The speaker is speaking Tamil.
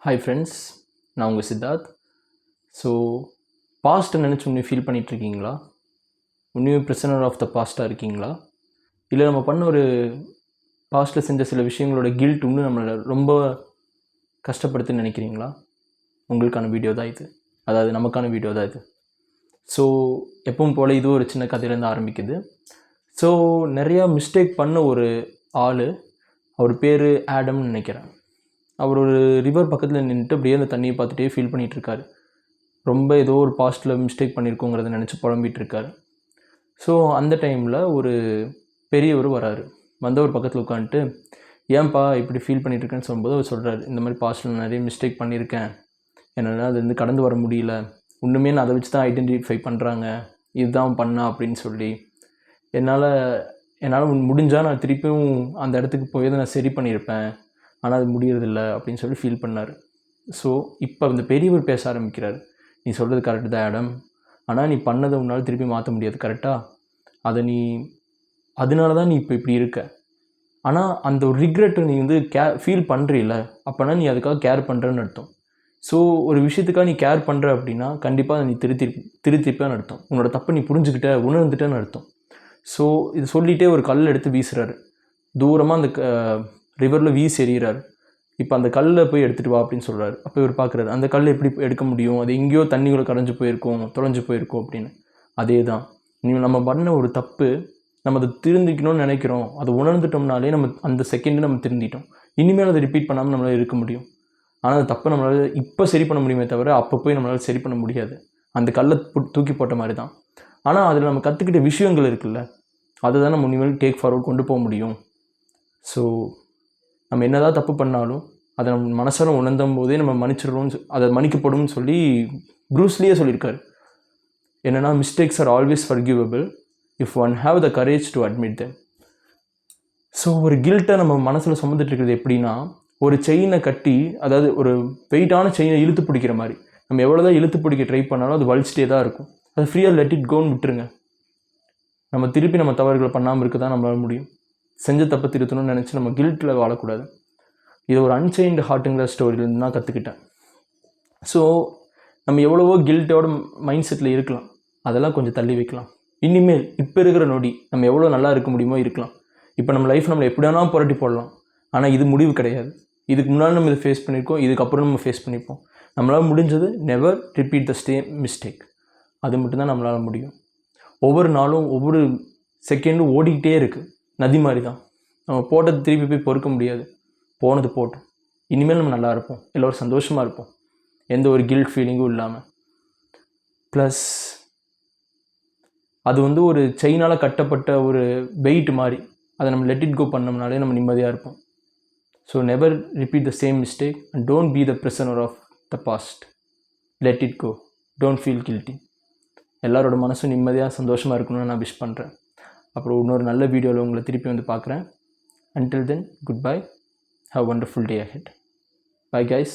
ஹாய் ஃப்ரெண்ட்ஸ், நான் உங்கள் சித்தார்த். ஸோ பாஸ்ட்டை நினச்சி உன்னை ஃபீல் பண்ணிகிட்ருக்கீங்களா? உன்னையுமே ப்ரிசனர் ஆஃப் த பாஸ்ட்டாக இருக்கீங்களா? இல்லை நம்ம பண்ண ஒரு பாஸ்ட்டில் செஞ்ச சில விஷயங்களோட கில்ட் இன்னும் நம்மளை ரொம்ப கஷ்டப்படுத்துன்னு நினைக்கிறீங்களா? உங்களுக்கான வீடியோ தான் இது, அதாவது நமக்கான வீடியோ தான் இது. ஸோ எப்பவும் போல் இது ஒரு சின்ன கதையிலேருந்து ஆரம்பிக்குது. ஸோ நிறையா மிஸ்டேக் பண்ண ஒரு ஆள், அவர் பேர் ஆடம்னு நினைக்கிறேன். அவர் ஒரு ரிவர் பக்கத்தில் நின்றுட்டு அப்படியே அந்த தண்ணியை பார்த்துட்டே ஃபீல் பண்ணிகிட்ருக்காரு. ரொம்ப ஏதோ ஒரு பாஸ்ட்டில் மிஸ்டேக் பண்ணியிருக்கோங்கிறத நினச்சி புலம்பிகிட்ருக்காரு. ஸோ அந்த டைமில் ஒரு பெரியவர் வராரு. ஒரு பக்கத்தில் உட்காந்துட்டு, ஏன்பா இப்படி ஃபீல் பண்ணிகிட்ருக்கேன்னு சொல்லும்போது அவர் சொல்கிறார், இந்த மாதிரி பாஸ்ட்டில் நிறைய மிஸ்டேக் பண்ணியிருக்கேன், என்னால் அது வந்து கடந்து வர முடியல, இன்னுமே நான் அதை வச்சு தான் ஐடென்டிஃபை பண்ணுறாங்க, இதுதான் பண்ணா அப்படின்னு சொல்லி, என்னால் முடிஞ்சால் நான் திருப்பியும் அந்த இடத்துக்கு போய் தான் நான் சரி பண்ணியிருப்பேன், ஆனால் அது முடியறதில்ல அப்படின்னு சொல்லி ஃபீல் பண்ணார். ஸோ இப்போ அந்த பெரியவர் பேச ஆரம்பிக்கிறார். நீ சொல்கிறது கரெக்டு தான் ஆடம், ஆனால் நீ பண்ணதை உன்னால் திருப்பி மாற்ற முடியாது, கரெக்டாக? அதனால தான் நீ இப்போ இப்படி இருக்க. ஆனால் அந்த ஒரு ரிக்ரெட்டை நீ வந்து ஃபீல் பண்ணுறீல்ல, அப்போனா நீ அதுக்காக கேர் பண்ணுறேன்னு அர்த்தம். ஸோ ஒரு விஷயத்துக்காக நீ கேர் பண்ணுற அப்படின்னா கண்டிப்பாக நீ திருத்திப்பேன்னு அர்த்தம். உன்னோட தப்பை நீ புரிஞ்சுக்கிட்ட, உணர்ந்துட்டேன்னு அர்த்தம். ஸோ இது சொல்லிகிட்டே ஒரு கல் எடுத்து வீசுகிறாரு. தூரமாக அந்த ரிவரில் வீசி எறிகிறார். இப்போ அந்த கல்லை போய் எடுத்துகிட்டு வா அப்படின்னு சொல்கிறாரு. அப்போ இவர் பார்க்குறாரு, அந்த கல் எப்படி எடுக்க முடியும், அது எங்கேயோ தண்ணிக்குள்ளே கரைஞ்சி போயிருக்கும், தொலைஞ்சு போயிருக்கும் அப்படின்னு. அதே தான், நம்ம பண்ண ஒரு தப்பு, நம்ம அதை திருந்திக்கணும்னு நினைக்கிறோம், அதை உணர்ந்துட்டோம்னாலே நம்ம அந்த செகண்டு நம்ம திருந்திட்டோம். இனிமேல் அதை ரிப்பீட் பண்ணாமல் நம்மளால் இருக்க முடியும். ஆனால் அந்த தப்பை நம்மளால் இப்போ சரி பண்ண முடியுமே தவிர அப்போ போய் நம்மளால் சரி பண்ண முடியாது. அந்த கல்லை தூக்கி போட்ட மாதிரி தான். ஆனால் அதில் நம்ம கற்றுக்கிட்ட விஷயங்கள் இருக்குல்ல, அதை தான் நம்ம இனிமேல் டேக் ஃபார்வர்ட் கொண்டு போக முடியும். ஸோ நம்ம என்ன தான் தப்பு பண்ணாலும் அதை நம்ம மனசார உணர்ந்தும் போதே நம்ம மன்னிச்சிடணும்னு, அதை மன்னிக்கப்படும்னு சொல்லி ப்ரூஸ்லியே சொல்லியிருக்காரு. என்னென்னா, mistakes are always forgivable if one have the courage to admit them. So ஒரு கில்ட்டை நம்ம மனசில் சுமந்துட்டு இருக்கிறது எப்படின்னா, ஒரு செயினை கட்டி, அதாவது ஒரு வெயிட்டான செயினை இழுத்து பிடிக்கிற மாதிரி, நம்ம எவ்வளோ தான் இழுத்து பிடிக்க ட்ரை பண்ணாலும் அது வலிச்சிட்டே தான் இருக்கும். அது ஃப்ரீயாக லெட் இட் கோன்னு விட்டுருங்க. நம்ம திருப்பி நம்ம தவறுகளை பண்ணாமல் இருக்க தான் நம்மளால் முடியும். செஞ்ச தப்பை திருத்தணும்னு நினச்சி நம்ம கில்ட்டில் வாழக்கூடாது. இது ஒரு அன்சைன்டு ஹார்ட்டுங்கிற ஸ்டோரியிலேருந்து தான் கற்றுக்கிட்டேன். ஸோ நம்ம எவ்வளவோ கில்ட்டோட மைண்ட் செட்டில் இருக்கலாம், அதெல்லாம் கொஞ்சம் தள்ளி வைக்கலாம். இனிமேல் இப்போ இருக்கிற நொடி நம்ம எவ்வளோ நல்லா இருக்க முடியுமோ இருக்கலாம். இப்போ நம்ம லைஃப் நம்மளை எப்படி வேணால் புரட்டி போடலாம், ஆனால் இது முடிவு கிடையாது. இதுக்கு முன்னாடி நம்ம இதை ஃபேஸ் பண்ணியிருக்கோம், இதுக்கப்புறம் நம்ம ஃபேஸ் பண்ணிப்போம். நம்மளால் முடிஞ்சது never repeat the same mistake. அது மட்டும்தான் நம்மளால் முடியும். ஒவ்வொரு நாளும் ஒவ்வொரு செகண்டும் ஓடிக்கிட்டே இருக்குது, நதி மாதிரி தான். நம்ம போட்டது திருப்பி போய் பொறுக்க முடியாது. போனது போட்டோம். இனிமேல் நம்ம நல்லா இருப்போம், எல்லோரும் சந்தோஷமாக இருப்போம், எந்த ஒரு கில்ட் ஃபீலிங்கும் இல்லாமல். ப்ளஸ் அது வந்து ஒரு செயினால் கட்டப்பட்ட ஒரு வெயிட் மாதிரி, அதை நம்ம லெட் இட் கோ பண்ணோம்னாலே நம்ம நிம்மதியாக இருப்போம். So never repeat the same mistake and don't be the prisoner of the past. Let it go, don't feel guilty. எல்லாரோட மனசும் நிம்மதியாக சந்தோஷமாக இருக்கணும்னு நான் விஷ் பண்ணுறேன். அப்புறம் இன்னொரு நல்ல வீடியோவில் உங்களை திருப்பி வந்து பார்க்குறேன். Until then, goodbye. Have a wonderful day ahead. Bye guys.